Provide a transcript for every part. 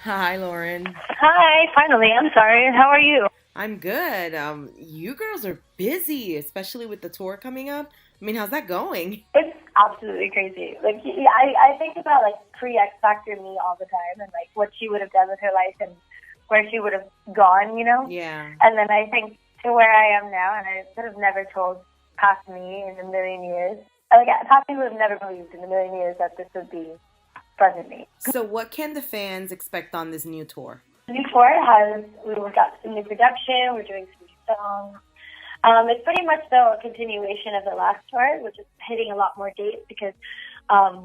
Hi, Lauren. Hi, finally. I'm sorry. How are you? I'm good. You girls are busy, especially with the tour coming up. I mean, how's that going? It's absolutely crazy. I think about like pre X Factor me all the time and like what she would have done with her life and where she would have gone. Yeah. And then I think to where I am now, and I could have never told past me in a million years. Like past me would have never believed in a million years that this would be present me. So, what can the fans expect on this new tour? The new tour we've got some new production. We're doing some new songs. It's pretty much though a continuation of the last tour, which is hitting a lot more dates because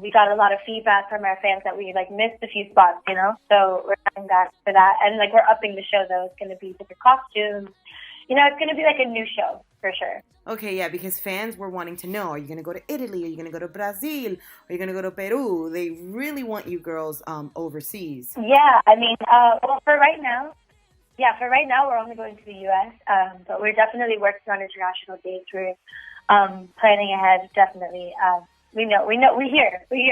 we got a lot of feedback from our fans that we like missed a few spots. So we're coming back for that, and like we're upping the show though. It's going to be different costumes. It's going to be like a new show for sure. Okay, yeah, because fans were wanting to know, are you going to go to Italy? Are you going to go to Brazil? Are you going to go to Peru? They really want you girls overseas. Yeah, I mean, well, for right now, we're only going to the U.S., but we're definitely working on international dates. We're planning ahead, definitely. We hear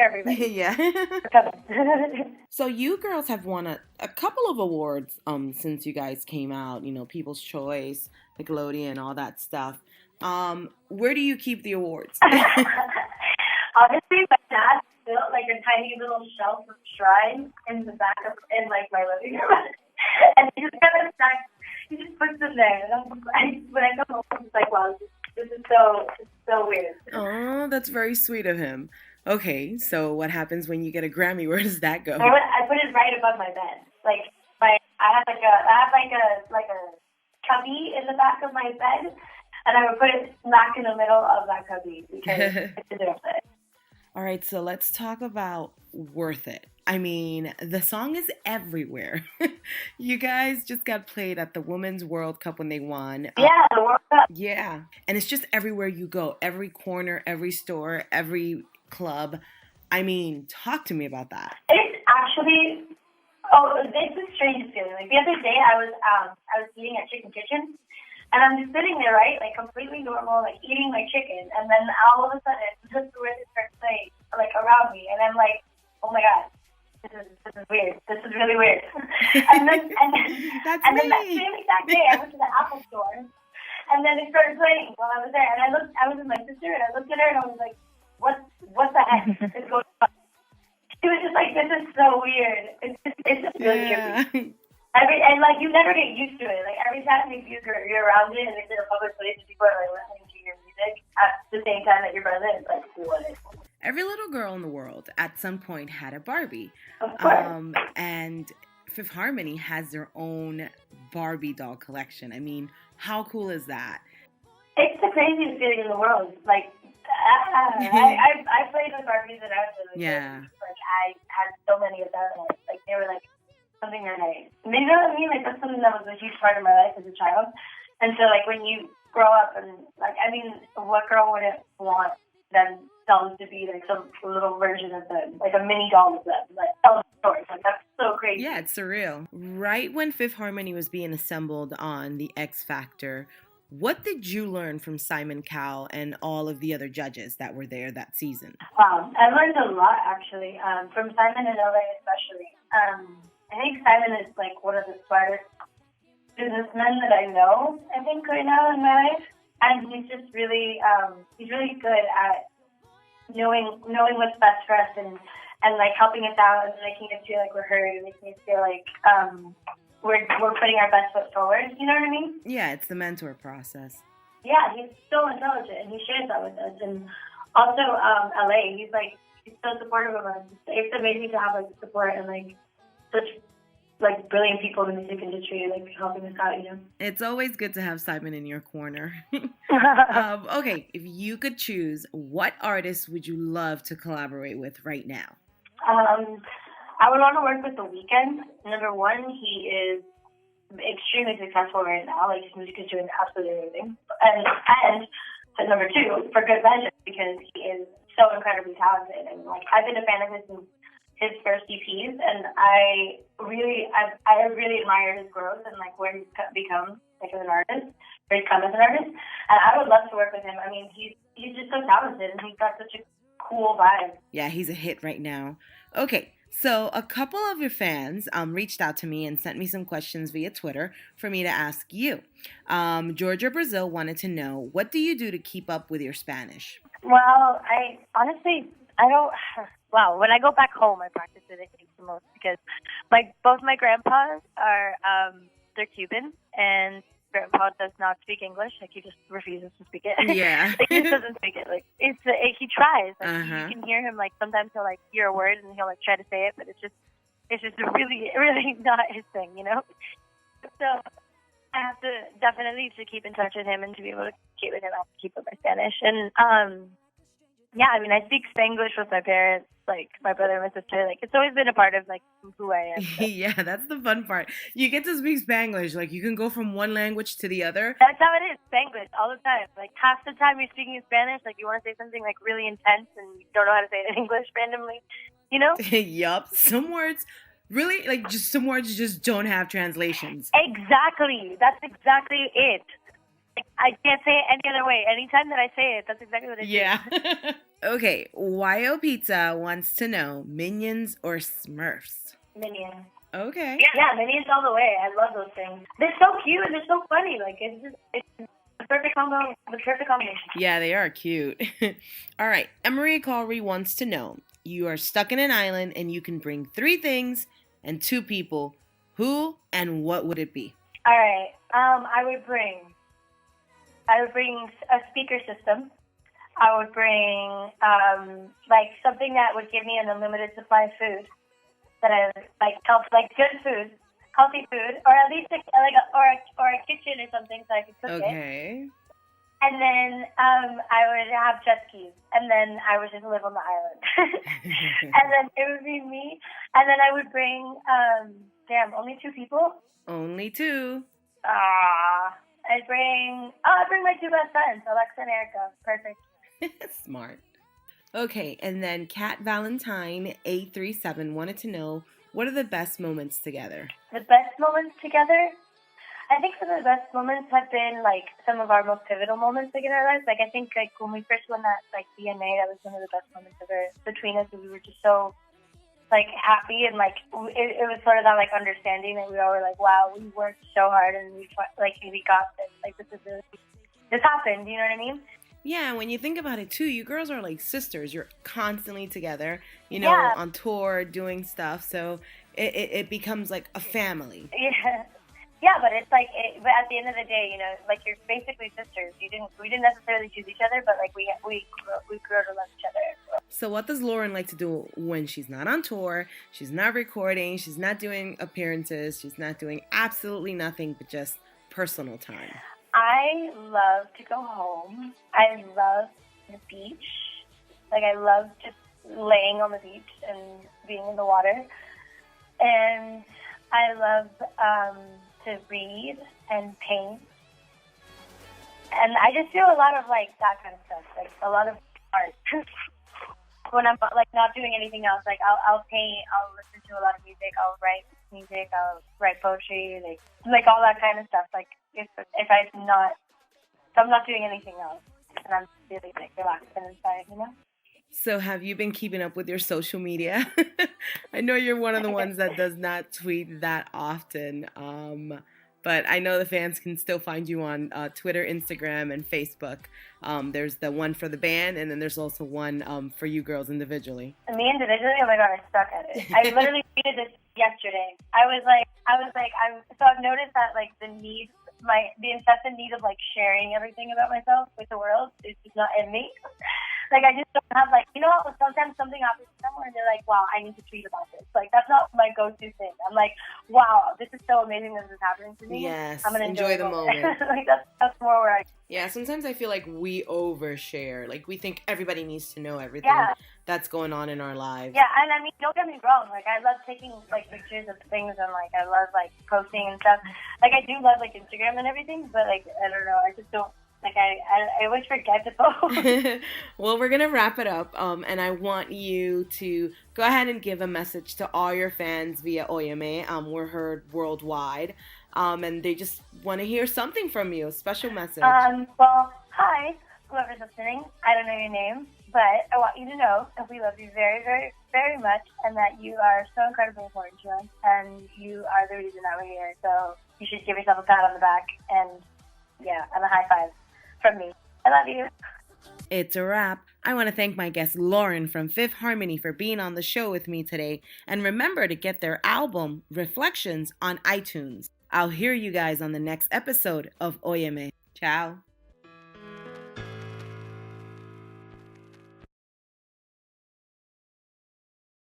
everybody. Yeah. We're coming. So you girls have won a couple of awards since you guys came out, People's Choice, Nickelodeon, all that stuff. Where do you keep the awards? Honestly, my dad built like a tiny little shelf of shrine in the back of in like my living room, and he just puts them there. And when I come home, it's like, wow, this is so weird. Oh, that's very sweet of him. Okay, so what happens when you get a Grammy? Where does that go? I put it right above my bed. Like I have like a cubby in the back of my bed, and I would put it smack in the middle of that cubby because it deserves it. All right, so let's talk about Worth It. I mean, the song is everywhere. You guys just got played at the Women's World Cup when they won. Yeah, the World Cup. Yeah, and it's just everywhere you go, every corner, every store, every club. I mean, talk to me about that. It's actually it's the strangest feeling. Like the other day, I was eating at Chicken Kitchen, and I'm just sitting there, right, like completely normal, like eating my chicken, and then all of a sudden, just the way it starts playing, like around me, and I'm like, oh my god, this is weird. This is really weird. That's and then that me. same exact day, I went to the Apple store, and then it started playing while I was there, and I was with my sister, and I looked at her, and I was like, what the heck is going on? She was just like, this is so weird. It's just really trippy. And like you never get used to it. Like every time you're around it and it's in a public place and people are like listening to your music at the same time that you're present, it's like what is it? Every little girl in the world at some point had a Barbie. Of course. And Fifth Harmony has their own Barbie doll collection. I mean, how cool is that? It's the craziest feeling in the world. Like I played with Barbies and I was really Yeah. like I had so many of them. Like they were like something that you know what I mean? Like that's something that was a huge part of my life as a child. And so like when you grow up and like I mean, what girl wouldn't want themselves to be like some little version of them, like a mini doll of them, like tell stories. Like that's so crazy. Yeah, it's surreal. Right when Fifth Harmony was being assembled on the X Factor, what did you learn from Simon Cowell and all of the other judges that were there that season? Wow, I learned a lot actually from Simon and LA especially. I think Simon is like one of the smartest businessmen that I know. I think right now in my life, and he's just he's really good at knowing what's best for us and like helping us out and making us feel like we're heard and making us feel like we're putting our best foot forward. You know what I mean? Yeah, it's the mentor process. Yeah, he's so intelligent and he shares that with us. And also LA, he's so supportive of us. It's amazing to have like support and like such like brilliant people in the music industry like helping us out. It's always good to have Simon in your corner. Okay, if you could choose, what artist would you love to collaborate with right now? I would want to work with The Weeknd. Number one, he is extremely successful right now. Like his music is doing absolutely amazing. And number two, for good measure, because he is so incredibly talented. And like I've been a fan of his since his first EPs, and I really admire his growth and like where he's become like as an artist, where he's come as an artist. And I would love to work with him. I mean, he's just so talented, and he's got such a cool vibe. Yeah, he's a hit right now. Okay, So, a couple of your fans reached out to me and sent me some questions via Twitter for me to ask you. Georgia Brazil wanted to know, what do you do to keep up with your Spanish? Well, I honestly, I don't. Wow, when I go back home, I practice it, I think, the most because both my grandpas are they're Cuban, and grandpa does not speak English. Like, he just refuses to speak it. Yeah. Like, he just doesn't speak it. Like, he tries. Like, Uh-huh. you can hear him. Like, sometimes he'll like hear a word and he'll like try to say it, but it's just really really not his thing, you know. So I have to definitely to keep in touch with him and to be able to keep with him. I have to keep with my Spanish. And yeah, I mean, I speak Spanglish with my parents, like my brother and my sister. Like, it's always been a part of like who I am. So. Yeah, that's the fun part. You get to speak Spanglish. Like, you can go from one language to the other. That's how it is, Spanglish, all the time. Like, half the time you're speaking in Spanish, like you want to say something like really intense and you don't know how to say it in English randomly, you know? Yup. Some words really, like, just some words just don't have translations. Exactly. That's exactly it. Like, I can't say it any other way. Anytime that I say it, that's exactly what it is. Yeah. Okay, YO Pizza wants to know, Minions or Smurfs? Minions. Okay. Yeah, Minions all the way. I love those things. They're so cute and they're so funny. Like, it's the perfect combo, the perfect combination. Yeah, they are cute. All right, Emery Calry wants to know, you are stuck in an island and you can bring 3 things and 2 people. Who and what would it be? All right. I would bring a speaker system. I would bring like something that would give me an unlimited supply of food that I like, good food, healthy food, or at least a kitchen or something so I could cook it. Okay. And then I would have jet skis, and then I would just live on the island. And then it would be me, and then I would bring only 2 people. Only 2. I'd bring my 2 best friends, Alexa and Erica. Perfect. Smart. Okay, and then Kat Valentine A37 wanted to know, what are the best moments together? The best moments together? I think some of the best moments have been like some of our most pivotal moments like in our lives. Like, I think like when we first won that like DNA, that was one of the best moments ever between us. We were just so like happy, and like it was sort of that like understanding that we all were like, wow, we worked so hard and we got this. Like, this happened. You know what I mean? Yeah, when you think about it too, you girls are like sisters. You're constantly together, Yeah. on tour, doing stuff. So it becomes like a family. Yeah. Yeah, but it's like, but at the end of the day, like, you're basically sisters. We didn't necessarily choose each other, but like we grew to love each other. So what does Lauren like to do when she's not on tour? She's not recording. She's not doing appearances. She's not doing absolutely nothing but just personal time. I love to go home. I love the beach. Like, I love just laying on the beach and being in the water. And I love to read and paint. And I just do a lot of, like, that kind of stuff. Like, a lot of art. When I'm, like, not doing anything else, like, I'll paint, I'll listen to a lot of music, I'll write music, I'll write poetry, like all that kind of stuff. Like, if I'm not doing anything else, and I'm really, like, relaxed and inside, So have you been keeping up with your social media? I know you're one of the ones that does not tweet that often, but I know the fans can still find you on Twitter, Instagram, and Facebook. There's the one for the band, and then there's also one for you girls individually. Me individually? Oh my God, I suck at it. I literally tweeted this yesterday. So I've noticed that, like, the incessant need of, like, sharing everything about myself with the world is just not in me. Like, I just don't have, like, sometimes something happens somewhere and they're like, wow, I need to tweet about this. Like, that's not my go-to thing. I'm like, wow, this is so amazing that this is happening to me. Yes, I'm gonna enjoy the moment. Like, that's more where I... Yeah, sometimes I feel like we overshare. Like, we think everybody needs to know everything that's going on in our lives. Yeah, and I mean, don't get me wrong. Like, I love taking, like, pictures of things, and, like, I love, like, posting and stuff. Like, I do love, like, Instagram and everything, but, like, I don't know. I just don't... Like, I always forget to post. Well, we're going to wrap it up, and I want you to go ahead and give a message to all your fans via OYE-ME. We're heard worldwide, and they just want to hear something from you, a special message. Well, hi, whoever's listening. I don't know your name, But I want you to know that we love you very, very, very much, and that you are so incredibly important to us, and you are the reason that we're here. So you should give yourself a pat on the back and a high five from me. I love you. It's a wrap. I want to thank my guest Lauren from Fifth Harmony for being on the show with me today. And remember to get their album, Reflections, on iTunes. I'll hear you guys on the next episode of OYE-ME. Ciao.